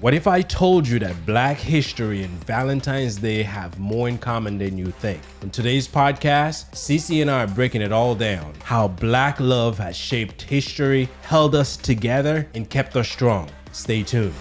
What if I told you that Black history and Valentine's Day have more in common than you think? In today's podcast, Cece and I are breaking it all down. How Black love has shaped history, held us together, and kept us strong. Stay tuned.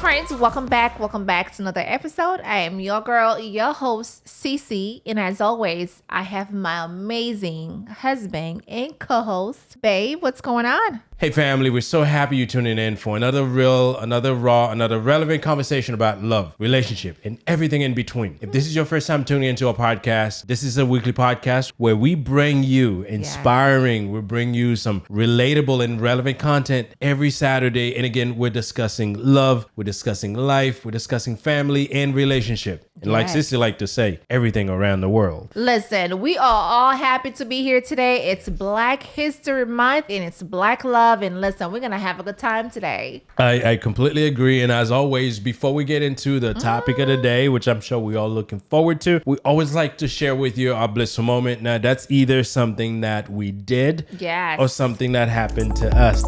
Friends, welcome back to another episode. I am your girl, your host, Cece, and as always, I have my amazing husband and co-host, Babe. What's going on? Hey family, we're so happy you're tuning in for another real, another raw, another relevant conversation about love, relationship, and everything in between. If this is your first time tuning into our podcast, this is a weekly podcast where we bring you inspiring, we bring you some relatable and relevant content every Saturday. And again, we're discussing love, we're discussing life, we're discussing family and relationship. And like Sissy like to say, everything around the world. Listen, we are all happy to be here today. It's Black History Month and it's Black Love. And listen, we're going to have a good time today. I completely agree. And as always, before we get into the topic of the day, which I'm sure we're all looking forward to, we always like to share with you our blissful moment. Now, that's either something that we did or something that happened to us.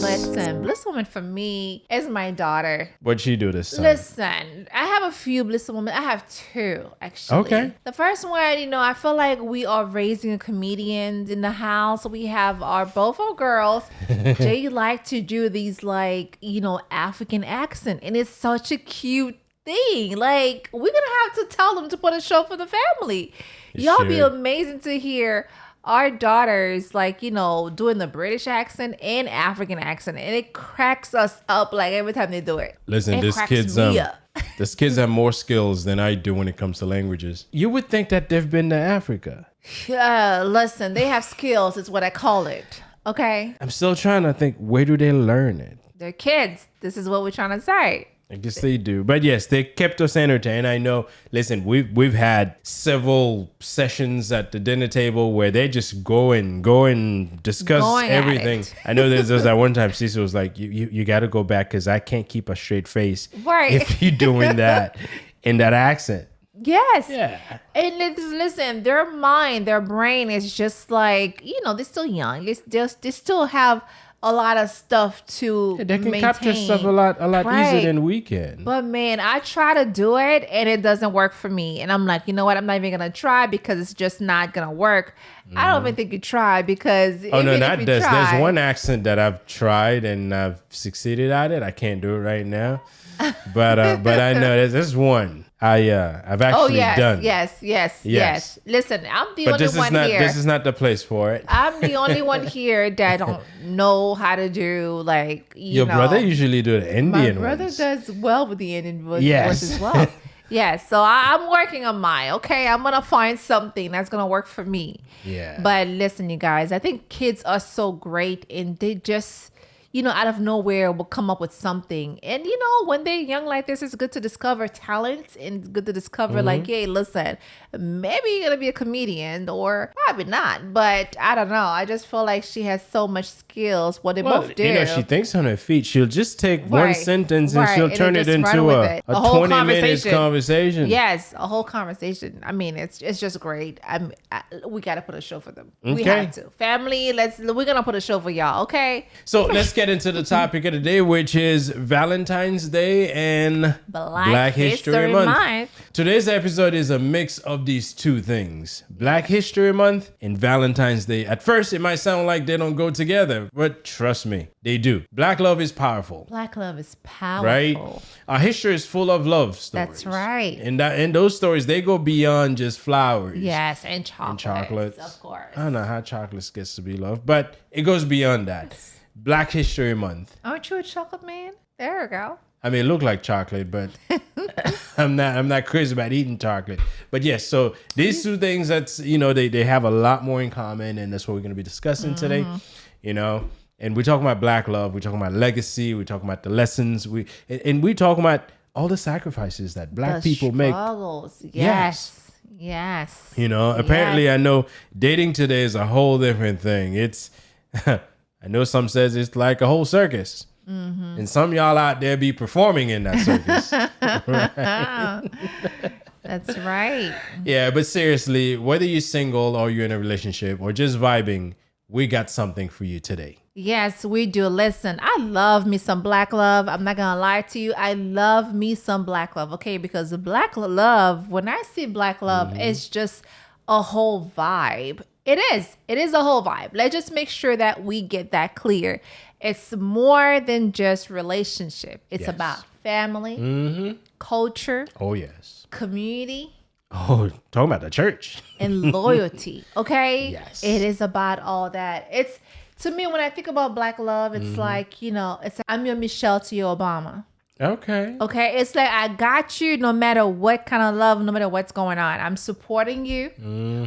Listen, bliss woman for me is my daughter. What'd she do this time? Listen, I have a few bliss women. I have two, actually. Okay. The first one, I feel like we are raising a comedian in the house. We have both our girls. They like to do these African accent. And it's such a cute thing. Like, we're going to have to tell them to put a show for the family. Y'all be amazing to hear our daughters doing the British accent and African accent, and it cracks us up like every time they do it. Listen, these kids have more skills than I do when it comes to languages. You would think that they've been to Africa. Listen, they have skills is what I call it. Okay. I'm still trying to think, where do they learn it? They're kids. This is what we're trying to say. I guess they do. But yes, they kept us entertained. I know, listen, we've had several sessions at the dinner table where they just go and discuss everything. I know there's that one time Cecil was like, you got to go back because I can't keep a straight face if you're doing that in that accent. Yes. Yeah. And listen, their brain is just like, they're still young. They still have a lot of stuff to they can maintain. Capture stuff a lot easier than we can. But man, I try to do it and it doesn't work for me. And I'm like, you know what? I'm not even going to try because it's just not going to work. I don't even think you try because There's one accent that I've tried and I've succeeded at it. I can't do it right now. But I know there's one I've actually done. Yes. Listen, I'm the only one here. This is not the place for it. I'm the only one here that don't know how to do Your brother usually do the Indian My brother ones. does well with the Indian ones as well. Yes, so I'm working on mine. Okay, I'm gonna find something that's gonna work for me. Yeah. But listen, you guys, I think kids are so great, and they just, out of nowhere will come up with something. And, when they're young like this, it's good to discover talents and good to discover hey, listen, maybe you're going to be a comedian or probably not. But I don't know. I just feel like she has so much skills. What they both do. She thinks on her feet. She'll just take one sentence and she'll turn it into a 20-minute conversation. Yes, a whole conversation. I mean, it's just great. We got to put a show for them. Okay. We have to. Family, we're going to put a show for y'all, okay? So let's get into the topic of the day, which is Valentine's Day and Black History Month. Today's episode is a mix of these two things, Black History Month and Valentine's Day. At first, it might sound like they don't go together, but trust me, they do. Black love is powerful. Black love is powerful. Right? Our history is full of love stories. That's right. And those stories, they go beyond just flowers. Yes, and chocolates. Of course. I don't know how chocolate gets to be loved, but it goes beyond that. Black History Month. Aren't you a chocolate man? There we go. I mean, it looked like chocolate, but I'm not crazy about eating chocolate. But yes, so these two things, that's, they have a lot more in common, and that's what we're going to be discussing today, And we're talking about Black love, we're talking about legacy, we're talking about the lessons, we're talking about all the sacrifices that Black people make. Yes. Apparently I know dating today is a whole different thing. It's, I know some says it's like a whole circus. And some of y'all out there be performing in that circus. That's right. Yeah, but seriously, whether you're single or you're in a relationship or just vibing, we got something for you today. Yes, we do. Listen, I love me some black love. I'm not going to lie to you. I love me some black love, okay? Because the black love, when I see black love, it's just a whole vibe. It is. It is a whole vibe. Let's just make sure that we get that clear. It's more than just relationship. It's about family, culture. Oh, yes. Community. Oh, talking about the church. And loyalty. Okay? Yes. It is about all that. It's, to me, when I think about black love, it's like, it's I'm your Michelle to your Obama. Okay. Okay? It's like, I got you no matter what kind of love, no matter what's going on. I'm supporting you.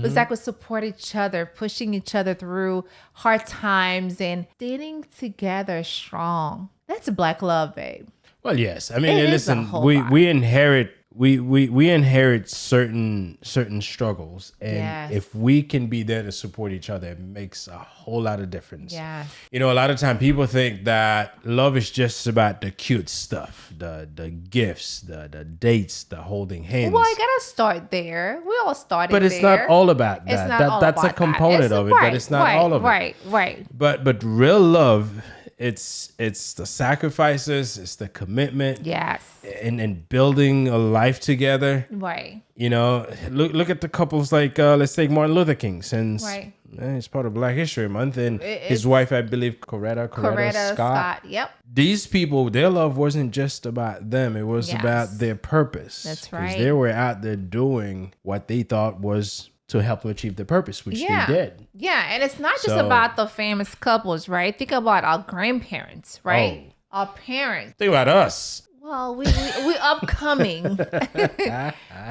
It's like we support each other, pushing each other through hard times and staying together strong. That's black love, babe. Well, yes. I mean, It is a listen, whole we vibe. inherit we inherit certain struggles, and Yes. if we can be there to support each other, it makes a whole lot of difference. Yeah. You know, a lot of time people think that love is just about the cute stuff, the gifts, the dates, the holding hands. Well, I gotta start there. We all started but it's there. not all about that. It's not all That's about a component that. of it, but it's not all of it. Right. But real love, it's the sacrifices, it's the commitment, Yes. and building a life together. Right. You know, look at the couples like let's take Martin Luther King, since Right. it's part of Black History Month, and his wife, I believe, Coretta Scott. Yep. These people, their love wasn't just about them; it was Yes. about their purpose. That's 'Cause right. they were out there doing what they thought was to help them achieve their purpose, which they did. Yeah, and it's not just So- about the famous couples, right? Think about our grandparents, right? Our parents. Think about us. Well, we upcoming.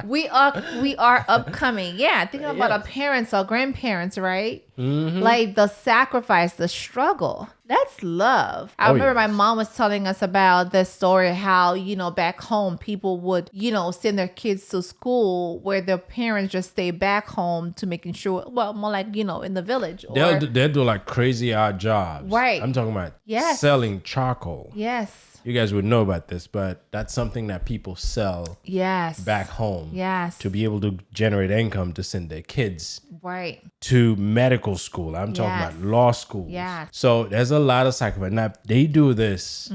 we are upcoming. Yeah, think about our parents, our grandparents, right? Like the sacrifice, the struggle. That's love. I remember my mom was telling us about this story, how, back home, people would, send their kids to school where their parents just stay back home to making sure, well, more like, in the village. Or, They'll do like crazy odd jobs. Right. I'm talking about Yes. selling charcoal. yes. You guys would know about this, but that's something that people sell Yes. back home Yes. to be able to generate income to send their kids Right. to medical school. I'm talking Yes. about law schools. Yeah. So there's a lot of sacrifice. Now, they do this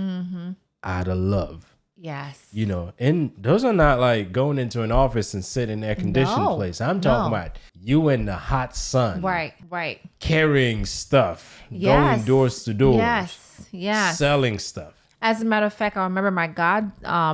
out of love. Yes. And those are not like going into an office and sit in an air conditioned No. place. I'm talking No. about you in the hot sun. Right. Carrying stuff, Yes. going doors to doors, Yes. selling stuff. As a matter of fact, I remember my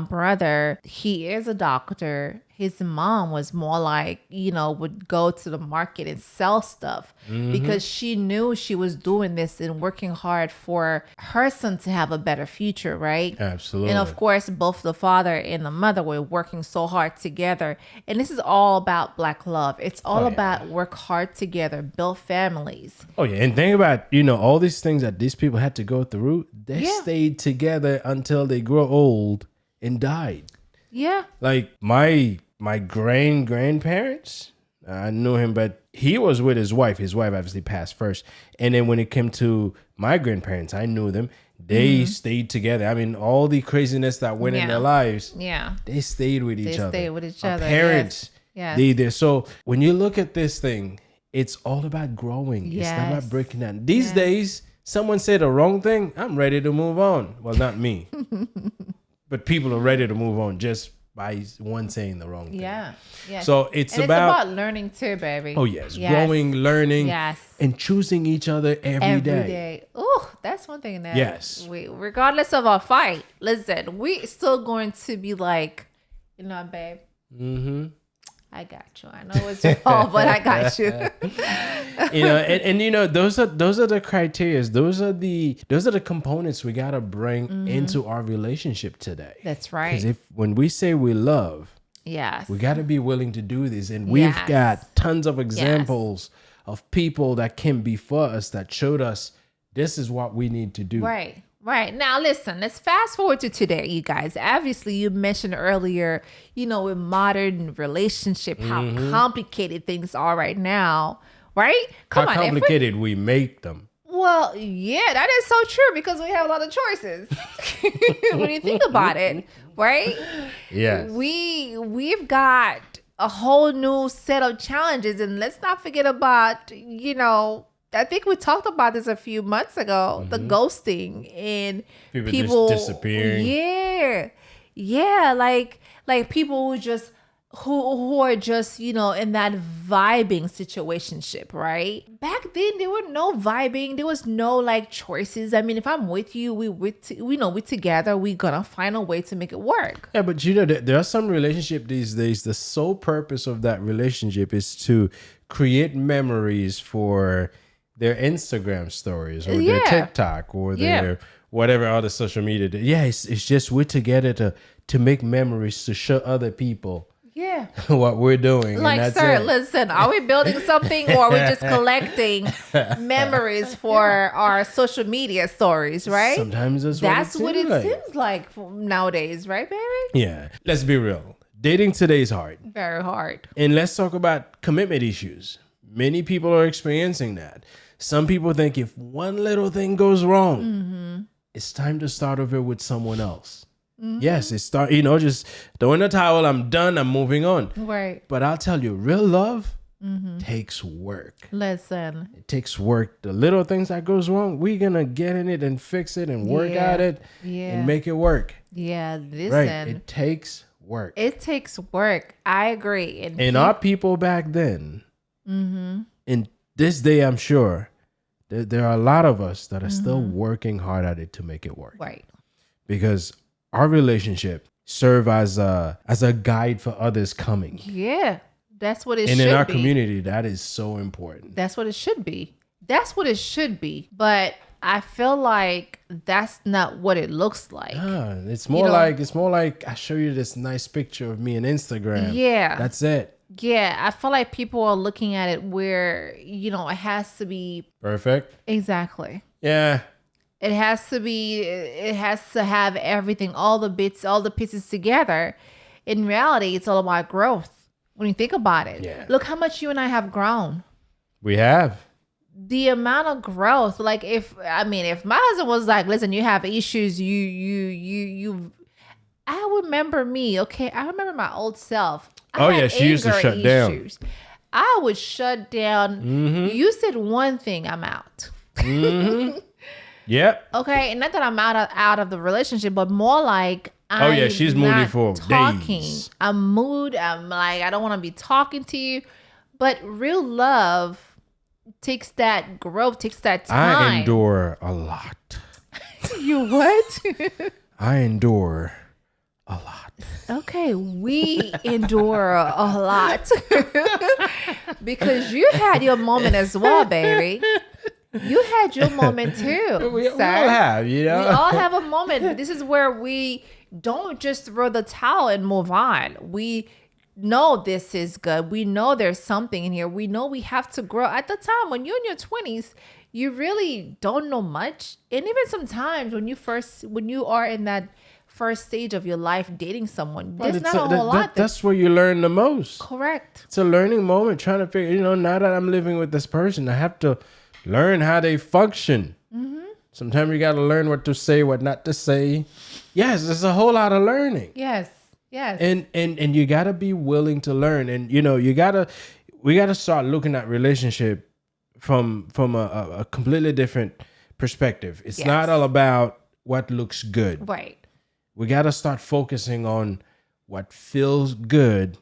brother, he is a doctor. His mom was more like, would go to the market and sell stuff because she knew she was doing this and working hard for her son to have a better future, right? Absolutely. And of course, both the father and the mother were working so hard together. And this is all about Black love. It's all about work hard together, build families. Oh, yeah. And think about, all these things that these people had to go through. They stayed together until they grew old and died. Yeah. Like my grandparents, I knew him, but he was with his wife. His wife obviously passed first. And then when it came to my grandparents, I knew them. They stayed together. I mean, all the craziness that went in their lives, They stayed with each other. stayed with each Our other. parents, Yes. they did. So when you look at this thing, it's all about growing. It's not Yes. about breaking down. These days, someone said the wrong thing, I'm ready to move on. Well, not me. But people are ready to move on just by one saying the wrong thing. Yeah. So it's And about, it's about learning too, baby. oh yes, growing, learning, Yes. and choosing each other every day. Oh, that's one thing that Yes. we, regardless of our fight, listen, we still going to be like, babe, I got you. I know it's your fault, but I got you. And those are the criterias. Those are the components we gotta bring into our relationship today. That's right. Because when we say we love, Yes. we got to be willing to do this. And we've got tons of examples of people that came before us that showed us this is what we need to do. Right. Now, listen, let's fast forward to today, you guys. Obviously, you mentioned earlier, with modern relationship, how complicated things are right now, right? How complicated we make them. Well, Well, yeah, that is so true because we have a lot of choices. When you think about it, right? Yes. We've got a whole new set of challenges, and let's not forget about, I think we talked about this a few months ago, the ghosting and people just disappearing. Yeah, like people who are just, in that vibing situationship, right? Back then, there were no vibing. There was no like choices. I mean, if I'm with you, we together, we gonna find a way to make it work. Yeah, but there are some relationship these days. The sole purpose of that relationship is to create memories for their Instagram stories or their TikTok or their whatever other social media. It's just we're together to make memories to show other people. Yeah. What we're doing. Like, sir, listen, are we building something or are we just collecting memories for our social media stories, right? Sometimes that's what it seems like nowadays, right, baby? Yeah. Let's be real. Dating today is hard. Very hard. And let's talk about commitment issues. Many people are experiencing that. Some people think if one little thing goes wrong, it's time to start over with someone else. Yes, just throw in the towel. I'm done. I'm moving on. Right. But I'll tell you, real love takes work. Listen. It takes work. The little things that goes wrong, we're going to get in it and fix it and work at it and make it work. Yeah, listen. Right. It takes work. It takes work. I agree. And our people back then, in this day, I'm sure, there are a lot of us that are still working hard at it to make it work. Right. Because our relationship serve as a guide for others coming. Yeah, that's what it should be. And in our community, that is so important. That's what it should be. That's what it should be. But I feel like that's not what it looks like. It's more like I show you this nice picture of me on Instagram. Yeah. That's it. Yeah, I feel like people are looking at it where, it has to be perfect. Exactly. Yeah. It has to have everything, all the bits, all the pieces together. In reality, it's all about growth. When you think about it, look how much you and I have grown. We have. The amount of growth, like if my husband was like, listen, you have issues, I remember me, okay? I remember my old self. She used to shut down. I would shut down. You said one thing, I'm out. Yep. Okay, and not that I'm out of the relationship, but more like she's moody for days. I'm mood. I'm like, I don't want to be talking to you. But real love takes that growth, takes that time. I endure a lot. You what? I endure a lot. Okay, we endure a lot. Because you had your moment as well, baby. You had your moment too. We all have, We all have a moment. This is where we don't just throw the towel and move on. We know this is good. We know there's something in here. We know we have to grow. At the time when you're in your 20s, you really don't know much. And even sometimes when you are in that first stage of your life dating someone, there's not a whole lot. That's where you learn the most. Correct. It's a learning moment, trying to figure, now that I'm living with this person, I have to learn how they function. Sometimes you got to learn what to say, what not to say. Yes, there's a whole lot of learning. Yes. And you got to be willing to learn. And, we got to start looking at relationship from a completely different perspective. It's not all about what looks good. Right. We got to start focusing on what feels good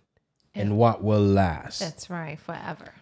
and what will last. That's right. Forever.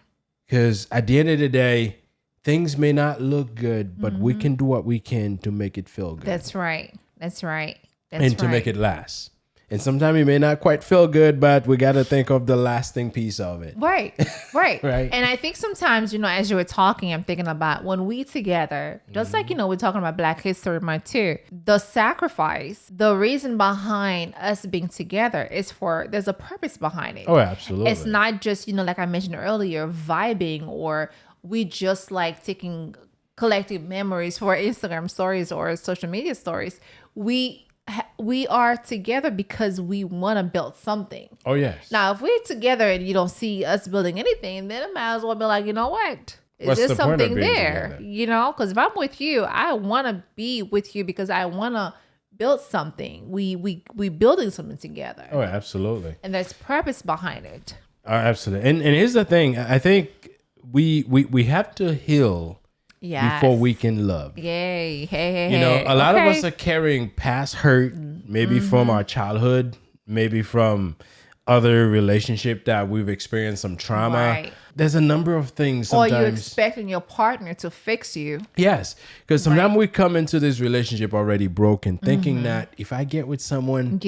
Because at the end of the day, things may not look good, but we can do what we can to make it feel good. That's right. To make it last. And sometimes it may not quite feel good, but we got to think of the lasting piece of it. Right. Right. And I think sometimes, as you were talking, I'm thinking about when we together, just like, we're talking about Black History Month too, the sacrifice, the reason behind us being together is there's a purpose behind it. Oh, absolutely. It's not just, like I mentioned earlier, vibing, or we just like taking collective memories for Instagram stories or social media stories. We are together because we want to build something. Oh, yes. Now, if we're together and you don't see us building anything, then I might as well be like, you know what? Is there something there? You know, because if I'm with you, I want to be with you because I want to build something. We building something together. Oh, absolutely. And there's purpose behind it. Oh, absolutely. And here's the thing. I think we have to heal before we can love. Yay. Hey. You know, a lot of us are carrying past hurt, maybe from our childhood, maybe from other relationship that we've experienced some trauma. Right. There's a number of things sometimes. Or you're expecting your partner to fix you. Yes. Because sometimes we come into this relationship already broken, thinking that if I get with someone,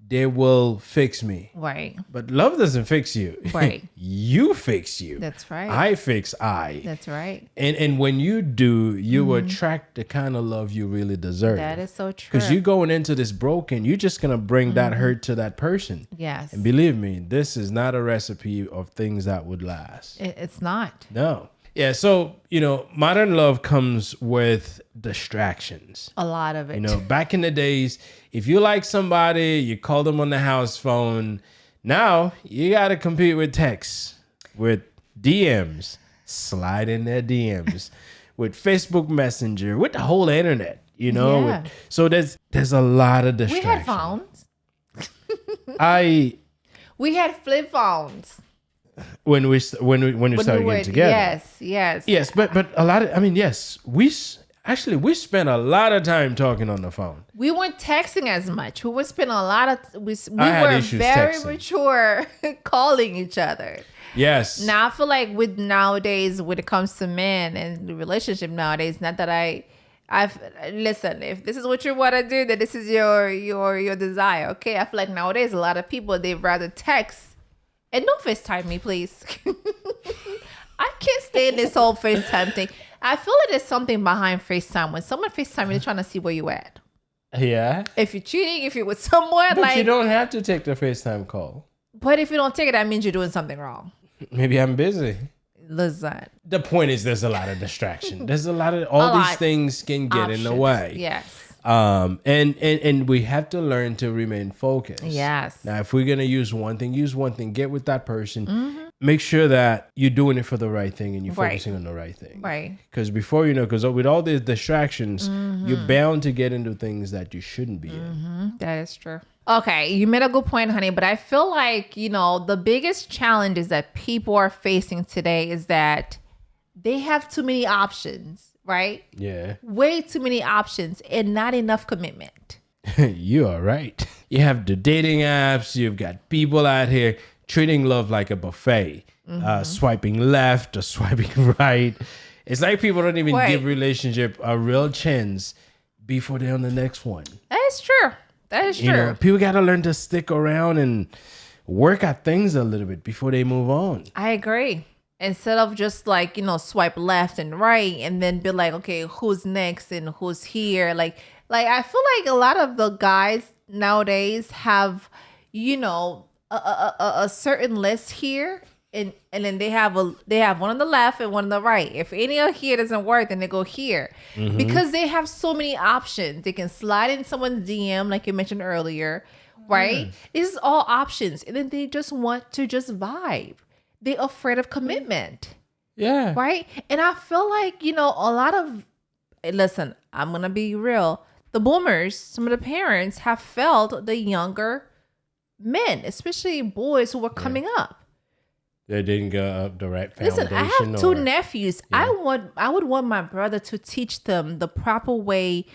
they will fix me. Right. But love doesn't fix you. Right. You fix you. That's right. I fix I. That's right. And when you do, you attract the kind of love you really deserve. That is so true. Because you're going into this broken, you're just going to bring that hurt to that person. Yes. And believe me, this is not a recipe of things that would last. It's not. No. Yeah, so, you know, modern love comes with distractions. A lot of it. You know, back in the days, if you like somebody, you call them on the house phone. Now, you got to compete with texts, with DMs, slide in their DMs, with Facebook Messenger, with the whole internet, you know. Yeah. So there's a lot of distractions. We had phones. We had flip phones. When we started getting together. Yes, but a lot of, I mean, yes, we spent a lot of time talking on the phone. We weren't texting as much. We were spending a lot of, we were very texting. Mature calling each other. Yes. Now I feel like with nowadays, when it comes to men and the relationship nowadays, not that I've listen, if this is what you want to do, then this is your desire. Okay. I feel like nowadays, a lot of people, they'd rather text. And don't FaceTime me, please. I can't stand this whole FaceTime thing. I feel like there's something behind FaceTime. When someone FaceTime, they're trying to see where you at. Yeah. If you're cheating, if you're with someone, but you don't have to take the FaceTime call. But if you don't take it, that means you're doing something wrong. Maybe I'm busy. Listen. The point is there's a lot of distraction. There's a lot of, all these things can get in the way. Yes. And we have to learn to remain focused. Yes. Now, if we're going to use one thing, get with that person. Make sure that you're doing it for the right thing and you're focusing on the right thing. Right. Because before you know, because with all these distractions, you're bound to get into things that you shouldn't be in. That is true. Okay, you made a good point, honey, but I feel like, you know, the biggest challenges that people are facing today is that they have too many options. Right? Yeah. Way too many options and not enough commitment. You are right. You have the dating apps. You've got people out here treating love like a buffet, swiping left or swiping right. It's like people don't even give relationship a real chance before they're on the next one. That is true. That is true. You know, people got to learn to stick around and work at things a little bit before they move on. I agree. Instead of just like, you know, swipe left and right and then be like, okay, who's next and who's here? Like I feel like a lot of the guys nowadays have, you know, a certain list here and then they have one on the left and one on the right. If any of here doesn't work, then they go here because they have so many options. They can slide in someone's DM, like you mentioned earlier, right? This is all options. And then they just want to just vibe. They're afraid of commitment. Yeah. Right? And I feel like, you know, a lot of, listen, I'm going to be real. The boomers, some of the parents have felt the younger men, especially boys who were coming up. They didn't go up the right foundation. Listen, I have two nephews. Yeah. I would want my brother to teach them the proper way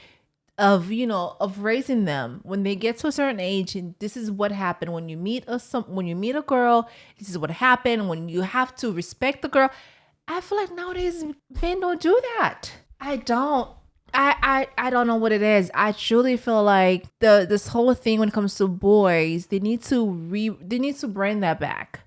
of, you know, of raising them when they get to a certain age. And this is what happened when you meet a girl. This is what happened when you have to respect the girl. I feel like nowadays men don't do that. I don't know what it is. I truly feel like this whole thing when it comes to boys, they need to bring that back.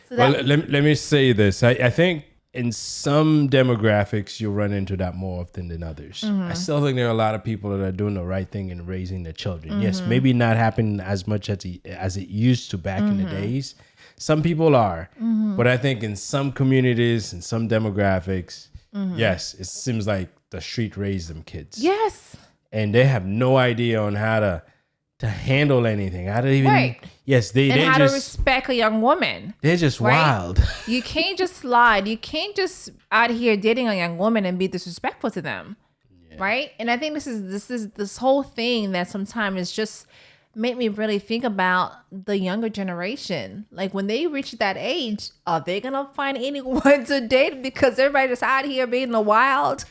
So let me say this. I think in some demographics, you'll run into that more often than others. I still think there are a lot of people that are doing the right thing in raising their children. Yes, maybe not happening as much as it used to back in the days. Some people are. But I think in some communities, in some demographics, yes, it seems like the street raised them kids. Yes. And they have no idea on how to handle anything. How to even Yes, and how just, to respect a young woman. They're just wild. You can't just slide. You can't just out here dating a young woman and be disrespectful to them. Yeah. Right? And I think this whole thing that sometimes is just made me really think about the younger generation. Like when they reach that age, are they gonna find anyone to date? Because everybody just out here being the wild.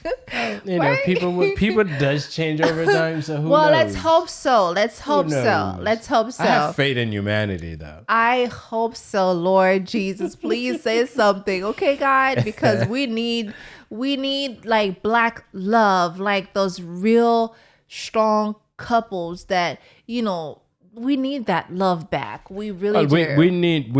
You know, people does change over time. So who knows? Let's hope so. Let's hope so. I have faith in humanity, though. I hope so, Lord Jesus. Please say something, okay, God? Because we need like Black love, like those real strong couples that, you know, we need that love back. We really do. We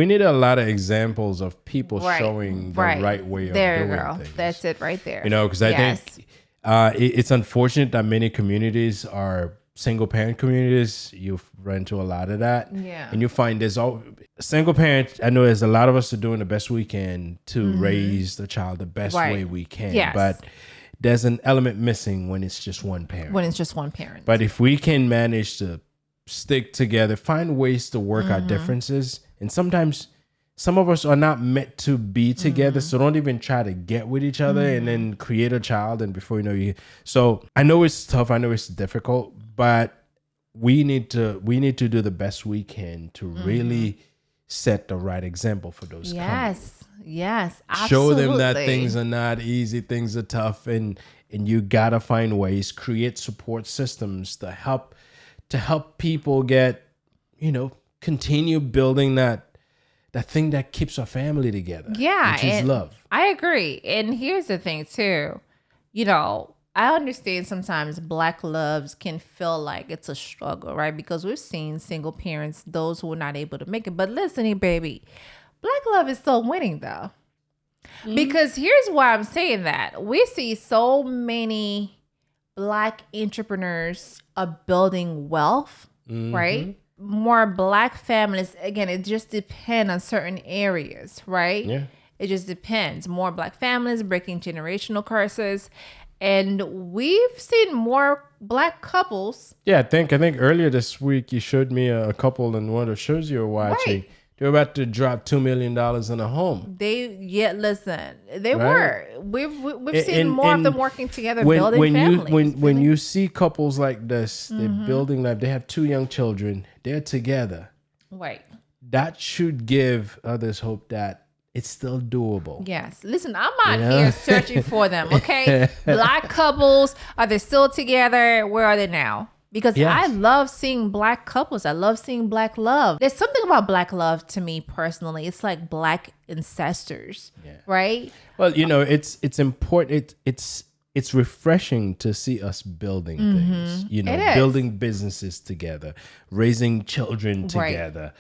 need a lot of examples of people showing the right way of doing things. That's it right there. You know, because I think it's unfortunate that many communities are single parent communities. You run into a lot of that. Yeah. And you find there's all single parent. I know there's a lot of us are doing the best we can to raise the child the best way we can. Yes. But there's an element missing when it's just one parent. But if we can manage to stick together, find ways to work out differences. And sometimes some of us are not meant to be together. So don't even try to get with each other and then create a child. And before you know so I know it's tough. I know it's difficult, but we need to do the best we can to really set the right example for those coming. Yes, absolutely. Show them that things are not easy, things are tough, and you gotta find ways, create support systems to help people get, you know, continue building that thing that keeps our family together. Yeah, which is love. I agree. And here's the thing too, you know, I understand sometimes Black loves can feel like it's a struggle, right? Because we've seen single parents, those who are not able to make it. But listen here, baby. Black love is still winning though. Because here's why I'm saying that. We see so many Black entrepreneurs are building wealth, right? More Black families. Again, it just depends on certain areas, right? Yeah. It just depends. More Black families breaking generational curses. And we've seen more Black couples. Yeah, I think earlier this week you showed me a couple in one of the shows you were watching. Right. They're about to drop $2 million in a home. They were. We've seen more of them working together, building families. When you see couples like this, they're building life. They have 2 young children. They're together. Right. That should give others hope that it's still doable. Yes. Listen, I'm out here searching for them. Okay, Black couples, are they still together? Where are they now? Because I love seeing Black couples. I love seeing Black love. There's something about Black love to me personally. It's like Black ancestors, right? Well, you know, it's important. It's refreshing to see us building things. You know, building businesses together, raising children together,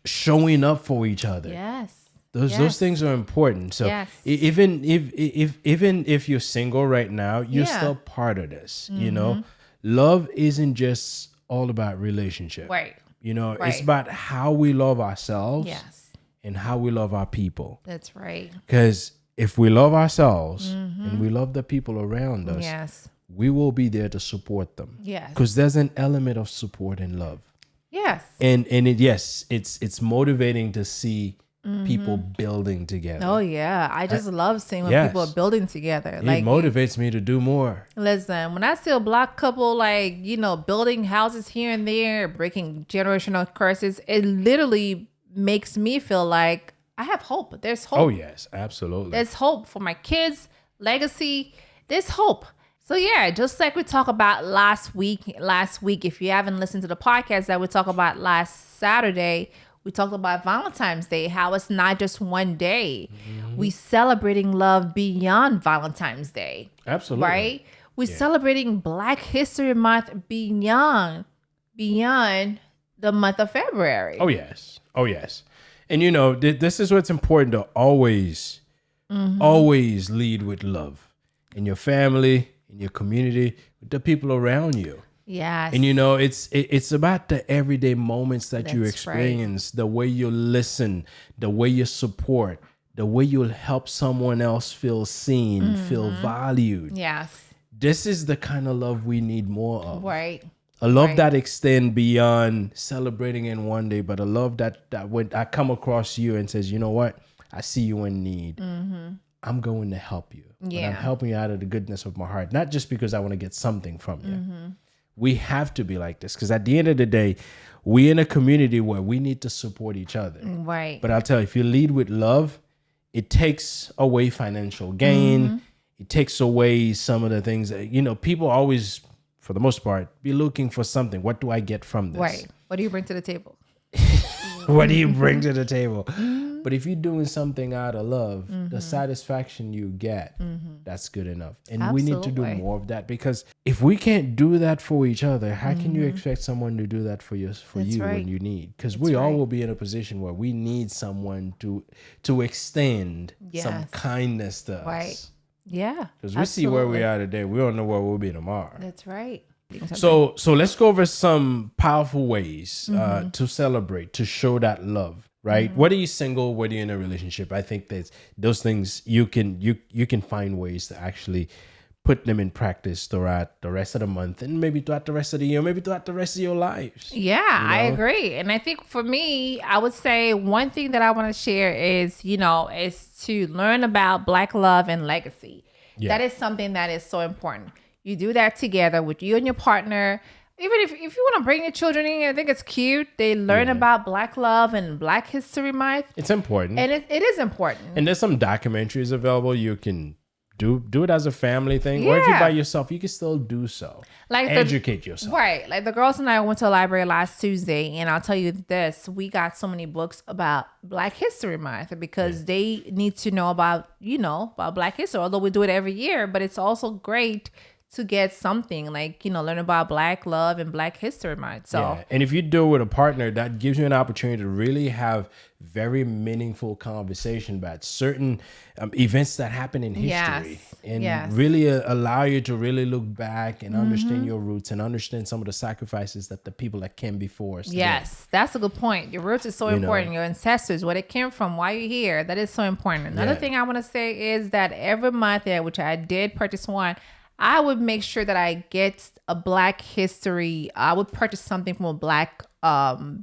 showing up for each other. Yes. Those things are important. So even if you're single right now, you're still part of this. You know. Love isn't just all about relationship. Right. You know, it's about how we love ourselves and how we love our people. That's right. Because if we love ourselves and we love the people around us, we will be there to support them. Yes. Because there's an element of support and love. Yes. And it's motivating to see people building together. Oh yeah, I just love seeing when people are building together. It motivates me to do more. Listen, when I see a Black couple, like, you know, building houses here and there, breaking generational curses, it literally makes me feel like I have hope. There's hope. Oh yes, absolutely. There's hope for my kids' legacy. There's hope. So yeah, just like we talked about last week, if you haven't listened to the podcast that we talked about last Saturday, we talked about Valentine's Day, how it's not just one day. We celebrating love beyond Valentine's Day. Absolutely. Right? We celebrating Black History Month beyond the month of February. Oh, yes. And, you know, this is what's important to always lead with love in your family, in your community, with the people around you. Yes. And, you know, it's about the everyday moments that you experience, the way you listen, the way you support, the way you'll help someone else feel seen, feel valued. Yes. This is the kind of love we need more of. Right. A love Right. that extend beyond celebrating in one day, but a love that when I come across you and says, you know what, I see you in need. I'm going to help you. But I'm Yeah. helping you out of the goodness of my heart, not just because I want to get something from you. We have to be like this because at the end of the day, we're in a community where we need to support each other. Right. But I'll tell you, if you lead with love, it takes away financial gain. It takes away some of the things that, people always, for the most part, be looking for something. What do I get from this? Right. What do you bring to the table? What do you bring to the table? But if you're doing something out of love, the satisfaction you get, that's good enough. And we need to do Absolutely. more of that because if we can't do that for each other, how can you expect someone to do that for you when right. you need? Because we all right. will be in a position where we need someone to extend some Yes. kindness to us. Right. Yeah. Because we see where we are today. We don't know where we'll be tomorrow. That's right. So let's go over some powerful ways to celebrate, to show that love, right? Whether you're single, whether you're in a relationship, I think that those things you can find ways to actually put them in practice throughout the rest of the month and maybe throughout the rest of the year, maybe throughout the rest of your lives. Yeah, I agree. And I think for me, I would say one thing that I want to share is to learn about Black love and legacy. Yeah. That is something that is so important. You do that together with you and your partner. Even if you want to bring your children in, I think it's cute. They learn about Black love and Black History Month. It's important. And it is important. And there's some documentaries available. You can do it as a family thing. Or if you're Yeah. by yourself, you can still do so. Educate yourself. Right. Like the girls and I went to the library last Tuesday, and I'll tell you this, we got so many books about Black History Month because they need to know about Black history, although we do it every year, but it's also great to get something like, learn about Black love and Black History Month. So Yeah. And if you do it with a partner, that gives you an opportunity to really have very meaningful conversation about certain events that happen in history and really allow you to really look back and understand your roots and understand some of the sacrifices that the people that came before us did. Yes, that's a good point. Your roots is so important. Your ancestors, where they came from, why you're here. That is so important. Another thing I want to say is that every month, which I did purchase one, I would make sure that I get a Black history. I would purchase something from a Black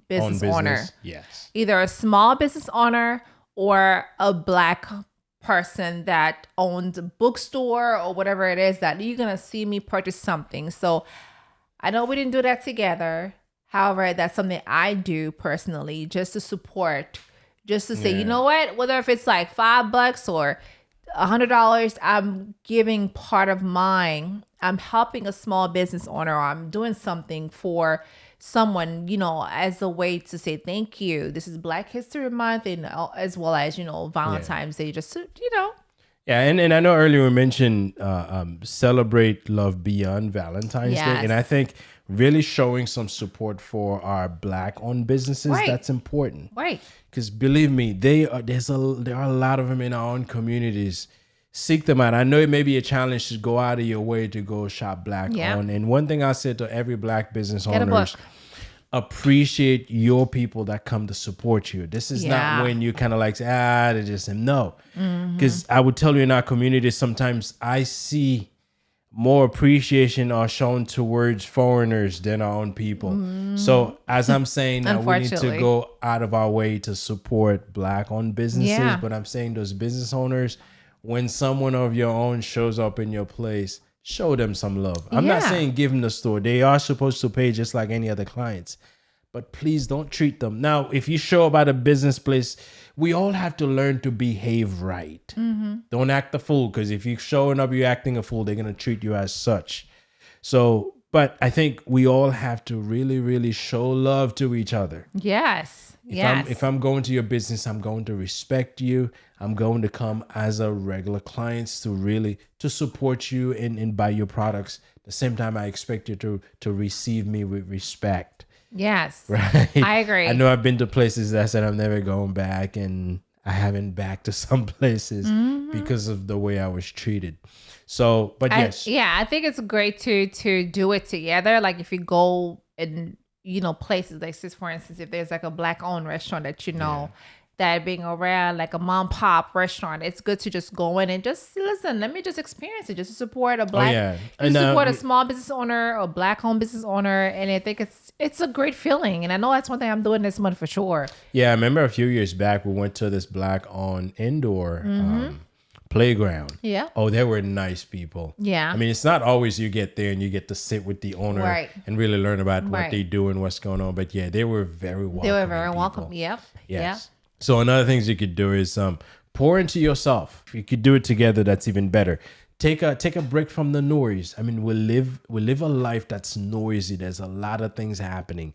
business owner. Yes. Either a small business owner or a Black person that owns a bookstore or whatever it is that you're going to see me purchase something. So I know we didn't do that together. However, that's something I do personally just to support, just to say, you know what, whether if it's like $5 or $100, I'm giving part of mine. I'm helping a small business owner, or I'm doing something for someone, as a way to say thank you. This is Black History Month, and as well as Valentine's Day. Just to, Yeah, and I know earlier we mentioned celebrate love beyond Valentine's Day, and I think really showing some support for our Black-owned businesses, that's important. Right. Because believe me, there are a lot of them in our own communities. Seek them out. I know it may be a challenge to go out of your way to go shop Black-owned. And one thing I said to every Black business owners, appreciate your people that come to support you. This is not when you kind of like say, they just say no. Because I would tell you in our community, sometimes I see more appreciation are shown towards foreigners than our own people. So as I'm saying that we need to go out of our way to support Black-owned businesses, but I'm saying those business owners, when someone of your own shows up in your place, show them some love. I'm not saying give them the store. They are supposed to pay just like any other clients. But please don't treat them. Now, if you show up at a business place, we all have to learn to behave right. Don't act a fool, because if you're showing up, you're acting a fool, they're going to treat you as such. So, but I think we all have to really, really show love to each other. Yes. If I'm going to your business, I'm going to respect you. I'm going to come as a regular client to support you and buy your products. At the same time, I expect you to receive me with respect. Yes. Right. I agree. I know I've been to places that said I'm never going back, and I haven't back to some places because of the way I was treated. So, but yes. I think it's great to do it together. Like if you go in, places like this, for instance, if there's like a Black-owned restaurant that that being around like a mom pop restaurant. It's good to just go in and just listen. Let me just experience it, just to support a black, support a small business owner or black owned business owner. And I think it's a great feeling. And I know that's one thing I'm doing this month for sure. Yeah, I remember a few years back we went to this black owned indoor playground. Yeah. Oh, they were nice people. Yeah. I mean, it's not always you get there and you get to sit with the owner and really learn about what they do and what's going on. But yeah, they were very welcome. They were very welcome. Yep. Yes. Yeah. So another things you could do is pour into yourself. If you could do it together, that's even better. Take a break from the noise. I mean, we live a life that's noisy. There's a lot of things happening.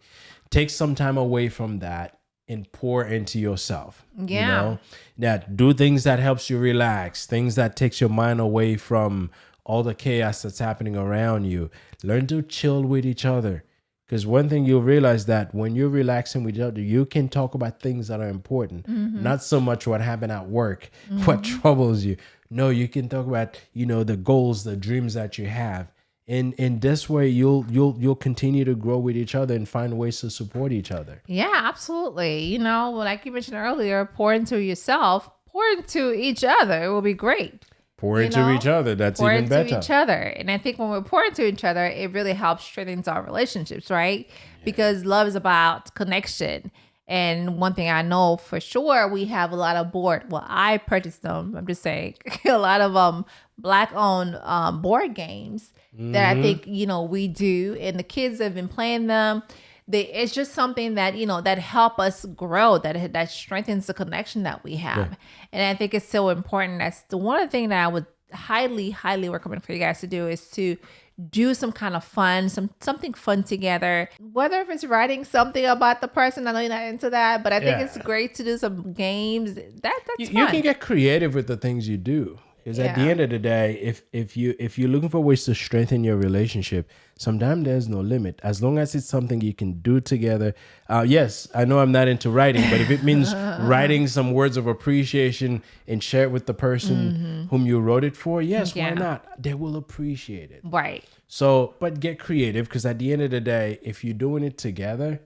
Take some time away from that and pour into yourself. Yeah. You know? That do things that helps you relax, things that takes your mind away from all the chaos that's happening around you. Learn to chill with each other. Because one thing you'll realize that when you're relaxing with each other, you can talk about things that are important, not so much what happened at work, what troubles you. No, you can talk about, the goals, the dreams that you have. And in this way, you'll continue to grow with each other and find ways to support each other. Yeah, absolutely. Like you mentioned earlier, pour into yourself, pour into each other. It will be great. Pour into each other. That's even better. Pour into each other. And I think when we pour into each other, it really helps strengthen our relationships, right? Yeah. Because love is about connection. And one thing I know for sure, we have a lot of I purchased them. I'm just saying a lot of black-owned board games that I think, we do. And the kids have been playing them. It's just something that, that help us grow, that strengthens the connection that we have. Yeah. And I think it's so important. That's the one thing that I would highly, highly recommend for you guys to do is to do some kind of fun, something fun together. Whether if it's writing something about the person, I know you're not into that, but I think it's great to do some games. That's fun. You can get creative with the things you do. Because at the end of the day, if you're looking for ways to strengthen your relationship, sometimes there's no limit. As long as it's something you can do together. Yes, I know I'm not into writing, but if it means writing some words of appreciation and share it with the person whom you wrote it for, yes, why not? They will appreciate it. Right. So, but get creative, because at the end of the day, if you're doing it together,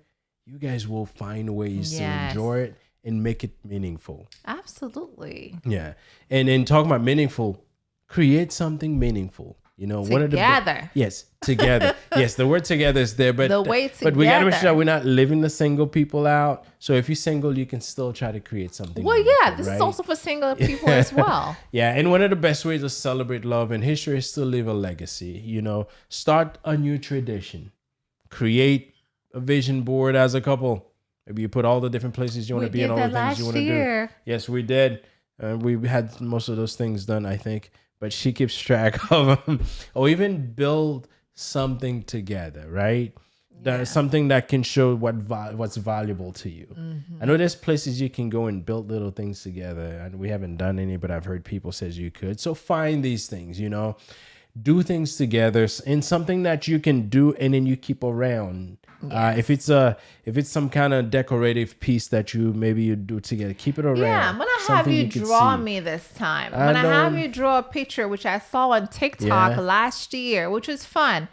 you guys will find ways to enjoy it and make it meaningful. Absolutely. Yeah. And in talking about meaningful, create something meaningful. Together. Together. Yes, the word together is there, but but we gotta make sure we're not living the single people out. So if you're single, you can still try to create something. Well, this is also for single people as well. Yeah, and one of the best ways to celebrate love and history is to leave a legacy. Start a new tradition. Create a vision board as a couple. Maybe you put all the different places you want to be and all the things you want to do. Yes, we did. We had most of those things done, I think. But she keeps track of them. Or even build something together, right? That's something that can show what's valuable to you. I know there's places you can go and build little things together. And we haven't done any, but I've heard people says you could. So find these things, do things together in something that you can do and then you keep around. Yes. If it's some kind of decorative piece that you do together, keep it around. Yeah, I'm gonna have you draw me this time. I'm gonna have you draw a picture which I saw on TikTok last year, which was fun.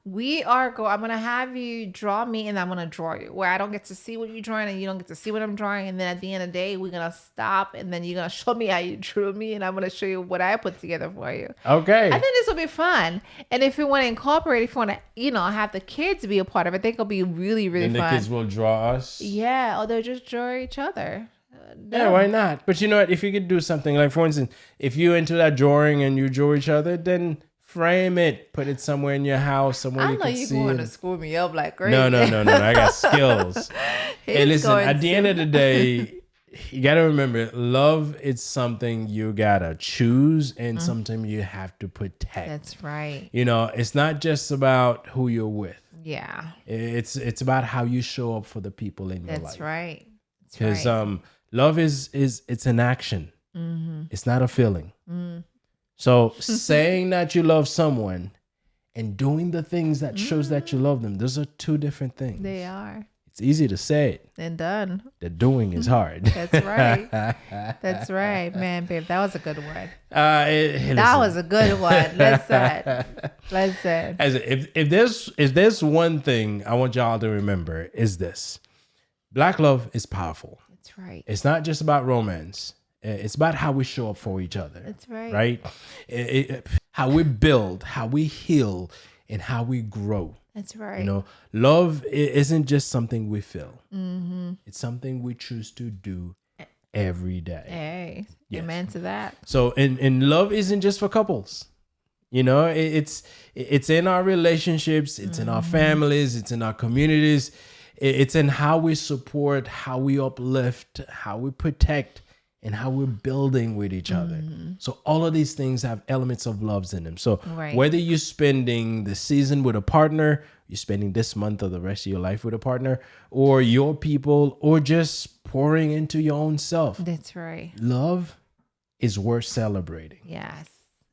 I'm gonna have you draw me and I'm gonna draw you, where I don't get to see what you're drawing and you don't get to see what I'm drawing, and then at the end of the day we're gonna stop and then you're gonna show me how you drew me and I'm gonna show you what I put together for you. Okay. I think this will be fun. And if you want to incorporate, if you want to, have the kids be a part of it, I think it'll be really, really fun. And the kids will draw us. Yeah, or they'll just draw each other. Yeah, why not? But you know what? If you could do something like, for instance, if you're into that drawing and you draw each other, then frame it, put it somewhere in your house, somewhere you can see. I know you're going to school me up like crazy. No. I got skills. Hey, listen, at the end of the day, you got to remember, love is something you got to choose and something you have to protect. That's right. It's not just about who you're with. Yeah. It's about how you show up for the people in your life. That's right. Because love is it's an action. It's not a feeling. So saying that you love someone and doing the things that shows that you love them, those are two different things. They are. It's easy to say it. And done. The doing is hard. That's right. That's right. Man, babe, that was a good one. That was a good one. Listen. If there's one thing I want y'all to remember is this. Black love is powerful. That's right. It's not just about romance. It's about how we show up for each other. That's right. Right? How we build, how we heal, and how we grow. That's right. You know, love isn't just something we feel. It's something we choose to do every day. Hey, Yes. amen to that. So, and love isn't just for couples. You know, it's in our relationships, it's in our families, it's in our communities, it's in how we support, how we uplift, how we protect, and how we're building with each other. So all of these things have elements of loves in them. So whether you're spending the season with a partner, you're spending this month or the rest of your life with a partner, or your people, or just pouring into your own self. That's right. Love is worth celebrating. Yes.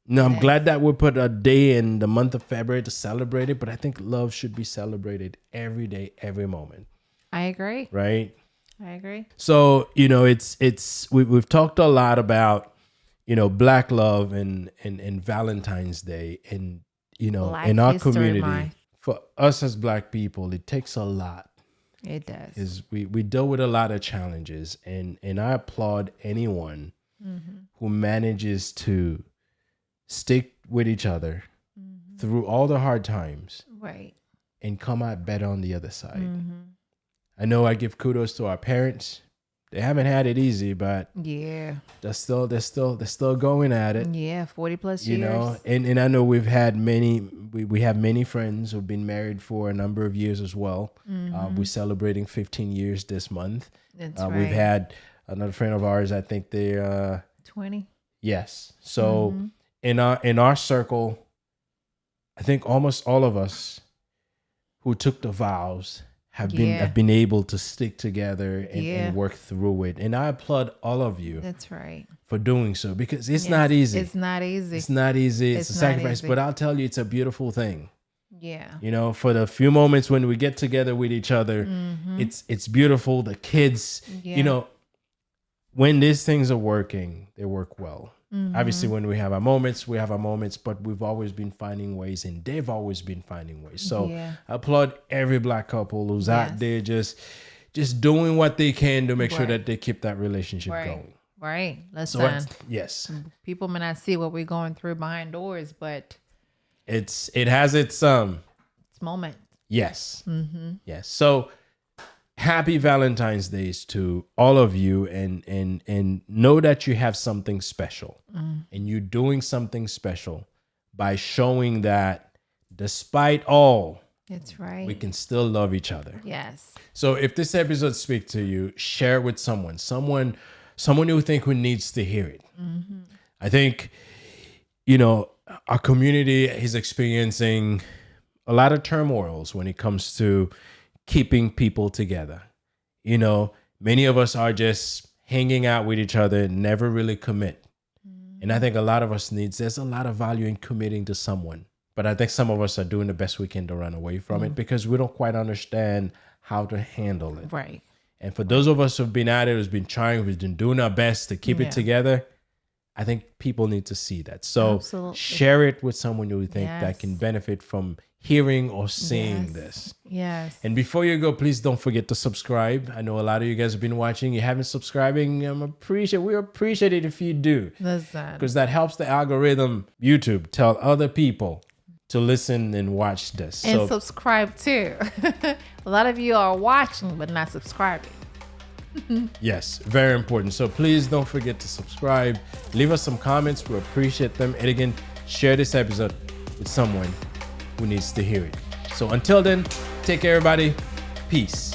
Now, I'm glad that we put a day in the month of February to celebrate it, but I think love should be celebrated every day, every moment. I agree. Right? I agree. So, you know, we've talked a lot about, you know, Black love and Valentine's Day, and, you know, Black in our History community, Month. for us as Black people, it takes a lot. It does. Is we deal with a lot of challenges, and I applaud anyone who manages to stick with each other through all the hard times, Right. and come out better on the other side. I know I give kudos to our parents. They haven't had it easy, but Yeah. they're still going at it. Yeah. 40 plus You years. know, and I know we've had we have many friends who've been married for a number of years as well. We're celebrating 15 years this month. That's We've right. had another friend of ours, I think they're 20. yes. So in our circle, I think almost all of us who took the vows have been able to stick together and work through it. And I applaud all of you That's right. for doing so, because it's not easy. It's not easy. It's not easy. It's a It's sacrifice, not easy. but I'll tell you, it's a beautiful thing. Yeah. You know, for the few moments when we get together with each other, it's beautiful. The kids, Yeah. you know, when these things are working, they work well. Obviously, when we have our moments, but we've always been finding ways, and they've always been finding ways. So I applaud every Black couple who's out there just doing what they can to make sure that they keep that relationship going. Right. Listen, So yes, people may not see what we're going through behind doors, but it has its moment. yes, yes. So happy Valentine's Days to all of you, and know that you have something special, and you're doing something special by showing that despite all, That's right. we can still love each other. Yes. So if this episode speaks to you, share it with someone you think who needs to hear it. I think, you know, our community is experiencing a lot of turmoils when it comes to keeping people together. You know, many of us are just hanging out with each other and never really commit. And I think a lot of us there's a lot of value in committing to someone. But I think some of us are doing the best we can to run away from it because we don't quite understand how to handle it. Right. And for those of us who've been at it, who's been trying, who's been doing our best to keep it together, I think people need to see that. So share it with someone you think that can benefit from hearing or seeing this. Yes. And before you go, please don't forget to subscribe. I know a lot of you guys have been watching. You haven't subscribing. We appreciate it if you do. Listen. Because that helps the algorithm, YouTube, tell other people to listen and watch this. And subscribe too. A lot of you are watching but not subscribing. Yes, very important. So please don't forget to subscribe. Leave us some comments. We appreciate them. And again, share this episode with someone who needs to hear it. So until then, take care, everybody. Peace.